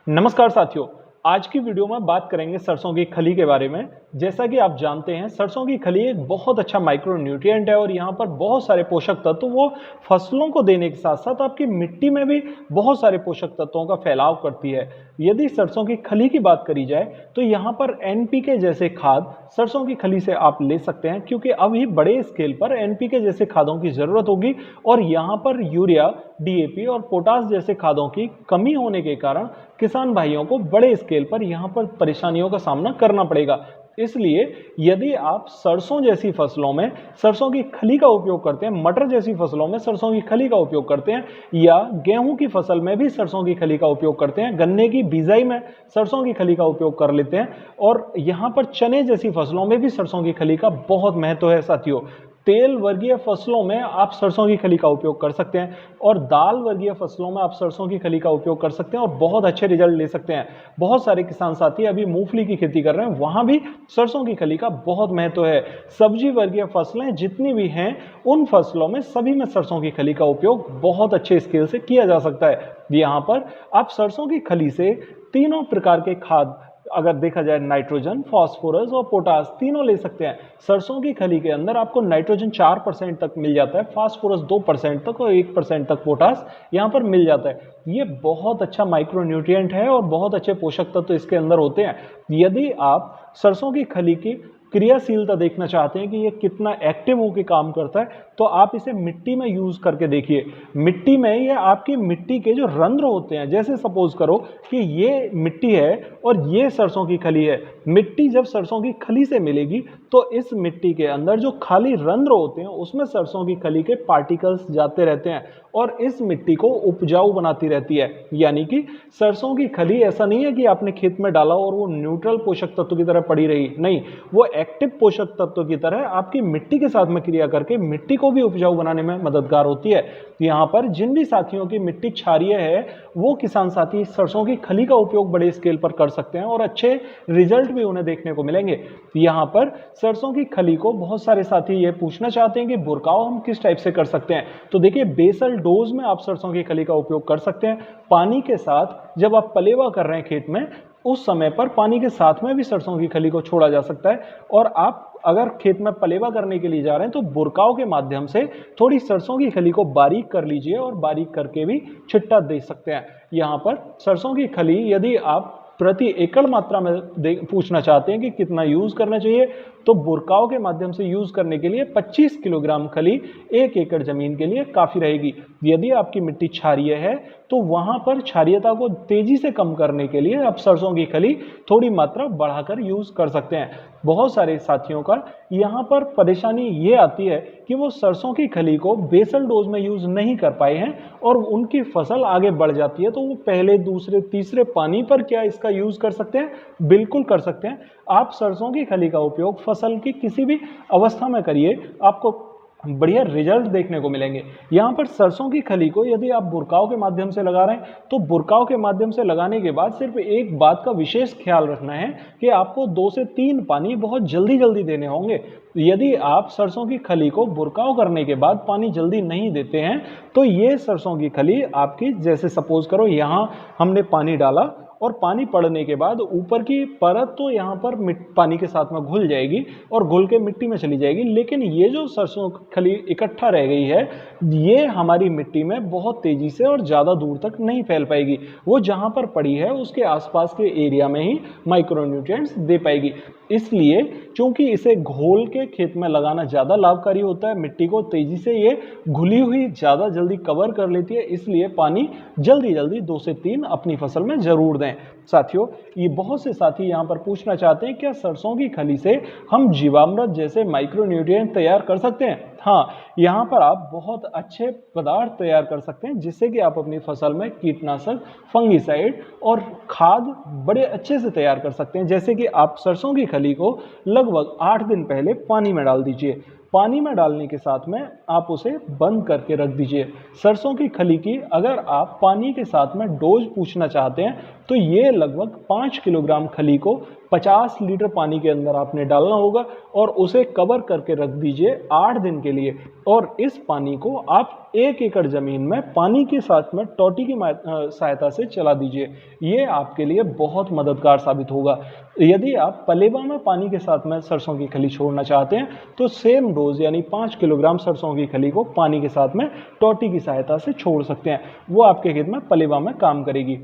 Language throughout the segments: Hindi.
नमस्कार साथियों। आज की वीडियो में बात करेंगे सरसों की खली के बारे में। जैसा कि आप जानते हैं, सरसों की खली एक बहुत अच्छा माइक्रो न्यूट्रिएंट है और यहाँ पर बहुत सारे पोषक तत्व वो फसलों को देने के साथ साथ आपकी मिट्टी में भी बहुत सारे पोषक तत्वों का फैलाव करती है। यदि सरसों की खली की बात करी जाए तो यहाँ पर एनपीके जैसे खाद सरसों की खली से आप ले सकते हैं, क्योंकि अभी बड़े स्केल पर एनपीके जैसे खादों की जरूरत होगी और यहाँ पर यूरिया, डीएपी और पोटास जैसे खादों की कमी होने के कारण किसान भाइयों को बड़े स्केल पर यहाँ पर परेशानियों का सामना करना पड़ेगा। इसलिए यदि आप सरसों जैसी फसलों में सरसों की खली का उपयोग करते हैं, मटर जैसी फसलों में सरसों की खली का उपयोग करते हैं या गेहूं की फसल में भी सरसों की खली का उपयोग करते हैं, गन्ने की बिजाई में सरसों की खली का उपयोग कर लेते हैं और यहाँ पर चने जैसी फसलों में भी सरसों की खली का बहुत महत्व है साथियों। तेल वर्गीय फसलों में आप सरसों की खली का उपयोग कर सकते हैं और दाल वर्गीय फसलों में आप सरसों की खली का उपयोग कर सकते हैं और बहुत अच्छे रिजल्ट ले सकते हैं। बहुत सारे किसान साथी अभी मूंगफली की खेती कर रहे हैं, वहां भी सरसों की खली का बहुत महत्व है। सब्जी वर्गीय फसलें जितनी भी हैं, उन फसलों में सभी में सरसों की खली का उपयोग बहुत अच्छे स्केल से किया जा सकता है। यहाँ पर आप सरसों की खली से तीनों प्रकार के खाद, अगर देखा जाए नाइट्रोजन, फास्फोरस और पोटास, तीनों ले सकते हैं। सरसों की खली के अंदर आपको नाइट्रोजन 4% तक मिल जाता है, फास्फोरस 2% तक और 1% तक पोटास यहाँ पर मिल जाता है। ये बहुत अच्छा माइक्रो न्यूट्रिएंट है और बहुत अच्छे पोषक तत्व तो इसके अंदर होते हैं। यदि आप सरसों की खली की क्रियाशीलता देखना चाहते हैं कि ये कितना एक्टिव होकर काम करता है, तो आप इसे मिट्टी में यूज करके देखिए। मिट्टी में ये आपकी मिट्टी के जो रंध्र होते हैं, जैसे सपोज करो कि ये मिट्टी है और ये सरसों की खली है। मिट्टी जब सरसों की खली से मिलेगी तो इस मिट्टी के अंदर जो खाली रंध्र होते हैं उसमें सरसों की खली के पार्टिकल्स जाते रहते हैं और इस मिट्टी को उपजाऊ बनाती रहती है। यानी कि सरसों की खली ऐसा नहीं है कि आपने खेत में डाला और वो न्यूट्रल पोषक तत्व की तरह पड़ी रही, नहीं, वो एक्टिव पोषक तत्व की तरह आपकी मिट्टी के साथ में क्रिया करके मिट्टी को भी उपजाऊ बनाने में मददगार होती है। यहाँ पर जिन भी साथियों की मिट्टी क्षारीय है, वो किसान साथी सरसों की खली का उपयोग बड़े स्केल पर कर सकते हैं और अच्छे रिजल्ट भी उन्हें देखने को मिलेंगे। यहाँ पर सरसों की खली को बहुत सारे साथी ये पूछना चाहते हैं कि बुरकाव हम किस टाइप से कर सकते हैं। तो देखिए, बेसल डोज में आप सरसों की खली का उपयोग कर सकते हैं। पानी के साथ जब आप पलेवा कर रहे हैं खेत में, उस समय पर पानी के साथ में भी सरसों की खली को छोड़ा जा सकता है। और आप अगर खेत में पलेवा करने के लिए जा रहे हैं तो बुरकाव के माध्यम से थोड़ी सरसों की खली को बारीक कर लीजिए और बारीक करके भी छिट्टा दे सकते हैं। यहाँ पर सरसों की खली यदि आप प्रति एकड़ मात्रा में पूछना चाहते हैं कि कितना यूज करना चाहिए, तो बुरकाव के माध्यम से यूज करने के लिए 25 किलोग्राम खली 1 एकड़ जमीन के लिए काफी रहेगी। यदि आपकी मिट्टी क्षारीय है तो वहां पर क्षारीयता को तेजी से कम करने के लिए आप सरसों की खली थोड़ी मात्रा बढ़ाकर यूज कर सकते हैं। बहुत सारे साथियों का यहाँ पर परेशानी ये आती है कि वो सरसों की खली को बेसल डोज में यूज नहीं कर पाए हैं और उनकी फसल आगे बढ़ जाती है, तो वो पहले, दूसरे, तीसरे पानी पर क्या इसका यूज कर सकते हैं? बिल्कुल कर सकते हैं। आप सरसों की खली का उपयोग फसल की किसी भी अवस्था में करिए, आपको बढ़िया रिजल्ट देखने को मिलेंगे। यहाँ पर सरसों की खली को यदि आप बुरकाव के माध्यम से लगा रहे हैं तो बुरकाव के माध्यम से लगाने के बाद सिर्फ एक बात का विशेष ख्याल रखना है कि आपको 2 से 3 पानी बहुत जल्दी जल्दी देने होंगे। यदि आप सरसों की खली को बुरकाव करने के बाद पानी जल्दी नहीं देते हैं तो ये सरसों की खली आपकी, जैसे सपोज करो यहाँ हमने पानी डाला और पानी पड़ने के बाद ऊपर की परत तो यहाँ पर पानी के साथ में घुल जाएगी और घुल के मिट्टी में चली जाएगी, लेकिन ये जो सरसों खली इकट्ठा रह गई है, ये हमारी मिट्टी में बहुत तेजी से और ज़्यादा दूर तक नहीं फैल पाएगी। वो जहाँ पर पड़ी है उसके आसपास के एरिया में ही माइक्रो न्यूट्रिएंट्स दे पाएगी। इसलिए चूंकि इसे घोल के खेत में लगाना ज़्यादा लाभकारी होता है, मिट्टी को तेजी से ये घुली हुई ज़्यादा जल्दी कवर कर लेती है, इसलिए पानी जल्दी जल्दी 2 से 3 अपनी फसल में जरूर दें। साथियों, ये बहुत से साथी यहाँ पर पूछना चाहते हैं क्या सरसों की खली से हम जीवामृत जैसे माइक्रो न्यूट्रिएंट तैयार कर सकते हैं? हाँ, यहाँ पर आप बहुत अच्छे पदार्थ तैयार कर सकते हैं जिससे कि आप अपनी फसल में कीटनाशक, फंगिसाइड और खाद बड़े अच्छे से तैयार कर सकते हैं। जैसे कि आप सरसों की खली को लगभग 8 दिन पहले पानी में डाल दीजिए। पानी में डालने के साथ में आप उसे बंद करके रख दीजिए। सरसों की खली की अगर आप पानी के साथ में डोज पूछना चाहते हैं तो ये लगभग 5 किलोग्राम खली को 50 लीटर पानी के अंदर आपने डालना होगा और उसे कवर करके रख दीजिए 8 दिन के लिए। और इस पानी को आप 1 एकड़ ज़मीन में पानी के साथ में टोटी की सहायता से चला दीजिए। ये आपके लिए बहुत मददगार साबित होगा। यदि आप पलेवा में पानी के साथ में सरसों की खली छोड़ना चाहते हैं तो सेम डोज यानी 5 किलोग्राम सरसों की खली को पानी के साथ में टोटी की सहायता से छोड़ सकते हैं। वो आपके खेत में पलेवा में काम करेगी।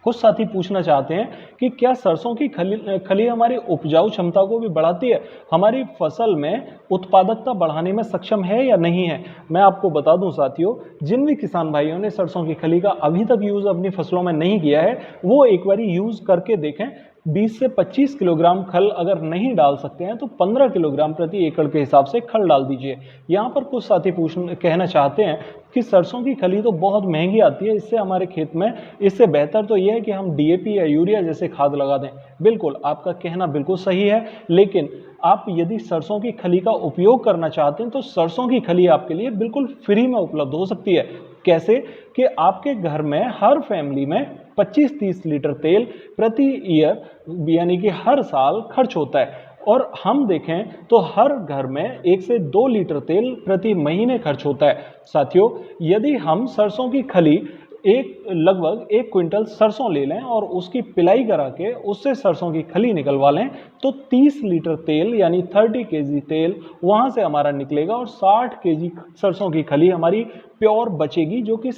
कुछ साथी पूछना चाहते हैं कि क्या सरसों की खली हमारी उपजाऊ क्षमता को भी बढ़ाती है, हमारी फसल में उत्पादकता बढ़ाने में सक्षम है या नहीं है। मैं आपको बता दूं साथियों, जिन भी किसान भाइयों ने सरसों की खली का अभी तक यूज़ अपनी फसलों में नहीं किया है वो एक बार यूज़ करके देखें। 20 से 25 किलोग्राम खल अगर नहीं डाल सकते हैं तो 15 किलोग्राम प्रति एकड़ के हिसाब से खल डाल दीजिए। यहाँ पर कुछ साथी कहना चाहते हैं कि सरसों की खली तो बहुत महंगी आती है, इससे हमारे खेत में इससे बेहतर तो यह है कि हम डीएपी या यूरिया जैसे खाद लगा दें। बिल्कुल, आपका कहना बिल्कुल सही है, लेकिन आप यदि सरसों की खली का उपयोग करना चाहते हैं तो सरसों की खली आपके लिए बिल्कुल फ्री में उपलब्ध हो सकती है। कैसे कि आपके घर में हर फैमिली में 25-30 लीटर तेल प्रति ईयर यानी कि हर साल खर्च होता है और हम देखें तो हर घर में 1 से 2 लीटर तेल प्रति महीने खर्च होता है। साथियों, यदि हम सरसों की खली लगभग 1 क्विंटल सरसों ले लें और उसकी पिलाई करा के उससे सरसों की खली निकलवा लें तो 30 लीटर तेल यानी 30 केजी तेल वहाँ से हमारा निकलेगा और 60 केजी सरसों की खली हमारी प्योर बचेगी, जो कि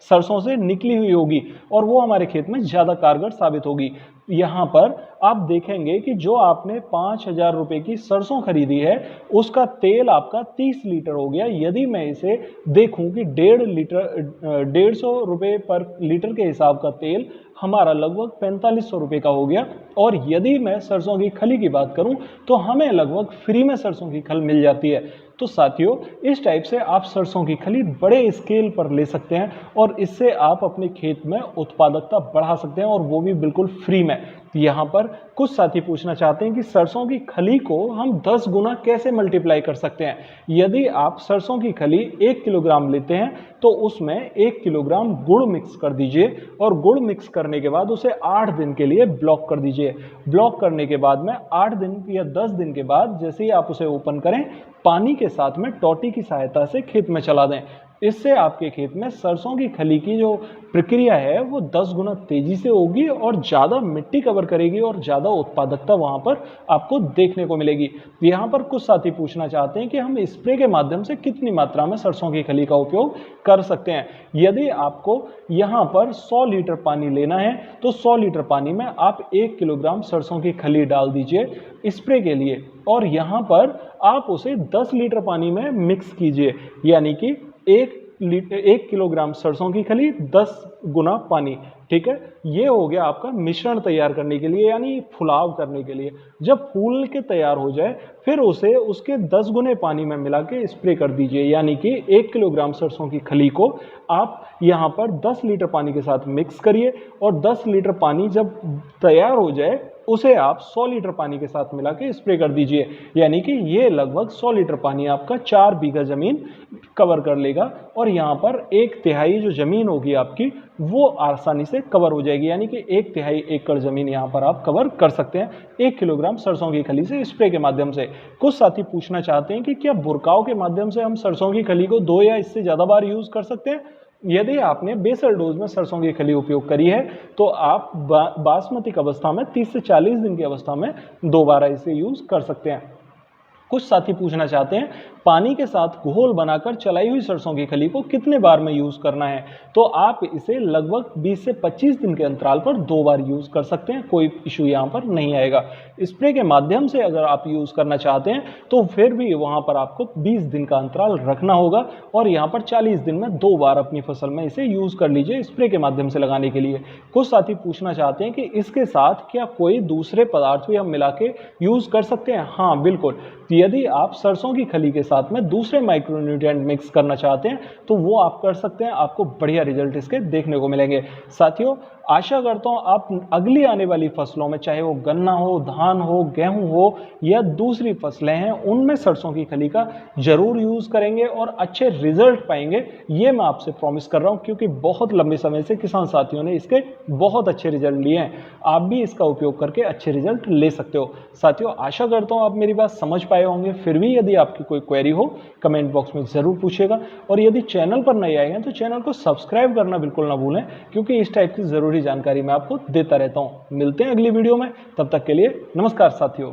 सरसों से निकली हुई होगी और वो हमारे खेत में ज़्यादा कारगर साबित होगी। यहाँ पर आप देखेंगे कि जो आपने 5,000 रुपये की सरसों खरीदी है उसका तेल आपका 30 लीटर हो गया। यदि मैं इसे देखूं कि 150 रुपये पर लीटर के हिसाब का तेल हमारा लगभग 4500 रुपये का हो गया। और यदि मैं सरसों की खली की बात करूं तो हमें लगभग फ्री में सरसों की खल मिल जाती है। तो साथियों, इस टाइप से आप सरसों की खली बड़े स्केल पर ले सकते हैं और इससे आप अपने खेत में उत्पादकता बढ़ा सकते हैं और वो भी बिल्कुल फ्री में। यहाँ पर कुछ साथी पूछना चाहते हैं कि सरसों की खली को हम 10 गुना कैसे मल्टीप्लाई कर सकते हैं। यदि आप सरसों की खली 1 किलोग्राम लेते हैं तो उसमें 1 किलोग्राम गुड़ मिक्स कर दीजिए और गुड़ मिक्स करने के बाद उसे 8 दिन के लिए ब्लॉक कर दीजिए। ब्लॉक करने के बाद में 8 दिन या 10 दिन के बाद जैसे ही आप उसे ओपन करें, पानी के साथ में टोटी की सहायता से खेत में चला दें। इससे आपके खेत में सरसों की खली की जो प्रक्रिया है वो 10 गुना तेजी से होगी और ज़्यादा मिट्टी कवर करेगी और ज़्यादा उत्पादकता वहाँ पर आपको देखने को मिलेगी। यहाँ पर कुछ साथी पूछना चाहते हैं कि हम स्प्रे के माध्यम से कितनी मात्रा में सरसों की खली का उपयोग कर सकते हैं। यदि आपको यहाँ पर 100 लीटर पानी लेना है तो 100 लीटर पानी में आप 1 किलोग्राम सरसों की खली डाल दीजिए स्प्रे के लिए और यहाँ पर आप उसे 10 लीटर पानी में मिक्स कीजिए, यानी कि 1 किलोग्राम सरसों की खली 10 गुना पानी। ठीक है, ये हो गया आपका मिश्रण तैयार करने के लिए यानी फुलाव करने के लिए। जब फूल के तैयार हो जाए फिर उसे उसके 10 गुने पानी में मिला के स्प्रे कर दीजिए, यानी कि 1 किलोग्राम सरसों की खली को आप यहाँ पर 10 लीटर पानी के साथ मिक्स करिए और 10 लीटर पानी जब तैयार हो जाए उसे आप 100 लीटर पानी के साथ मिला के स्प्रे कर दीजिए, यानी कि ये लगभग 100 लीटर पानी आपका 4 बीघा ज़मीन कवर कर लेगा और यहाँ पर 1/3 जो ज़मीन होगी आपकी वो आसानी से कवर हो जाएगी, यानी कि 1/3 एकड़ ज़मीन यहाँ पर आप कवर कर सकते हैं 1 किलोग्राम सरसों की खली से स्प्रे के माध्यम से। कुछ साथी पूछना चाहते हैं कि क्या बुरकाव के माध्यम से हम सरसों की खली को 2 या इससे ज़्यादा बार यूज़ कर सकते हैं। यदि आपने बेसल डोज में सरसों की खली उपयोग करी है तो आप बासमती अवस्था में 30 से 40 दिन की अवस्था में दोबारा इसे यूज़ कर सकते हैं। कुछ साथी पूछना चाहते हैं पानी के साथ घोल बनाकर चलाई हुई सरसों की खली को कितने बार में यूज़ करना है। तो आप इसे लगभग 20 से 25 दिन के अंतराल पर 2 बार यूज़ कर सकते हैं, कोई इशू यहाँ पर नहीं आएगा। स्प्रे के माध्यम से अगर आप यूज़ करना चाहते हैं तो फिर भी वहाँ पर आपको 20 दिन का अंतराल रखना होगा और यहाँ पर 40 दिन में 2 बार अपनी फसल में इसे यूज़ कर लीजिए स्प्रे के माध्यम से लगाने के लिए। कुछ साथी पूछना चाहते हैं कि इसके साथ क्या कोई दूसरे पदार्थ भी हम मिला के यूज़ कर सकते हैं। हाँ बिल्कुल, यदि आप सरसों की खली के साथ में दूसरे माइक्रो न्यूट्रिएंट मिक्स करना चाहते हैं तो वो आप कर सकते हैं, आपको बढ़िया रिजल्ट इसके देखने को मिलेंगे। साथियों, आशा करता हूं आप अगली आने वाली फसलों में, चाहे वो गन्ना हो, धान हो, गेहूं हो या दूसरी फसलें हैं, उनमें सरसों की खली का जरूर यूज करेंगे और अच्छे रिजल्ट पाएंगे। ये मैं आपसे प्रॉमिस कर रहा हूं, क्योंकि बहुत लंबे समय से किसान साथियों ने इसके बहुत अच्छे रिजल्ट लिए हैं। आप भी इसका उपयोग करके अच्छे रिजल्ट ले सकते हो। साथियों, आशा करता हूं आप मेरी बात समझ पाए होंगे। फिर भी यदि आपकी कोई क्वेरी हो कमेंट बॉक्स में जरूर पूछिएगा, और यदि चैनल पर नए आए हैं तो चैनल को सब्सक्राइब करना बिल्कुल ना भूलें, क्योंकि इस टाइप की जरूरी जानकारी मैं आपको देता रहता हूं। मिलते हैं अगली वीडियो में, तब तक के लिए नमस्कार साथियों।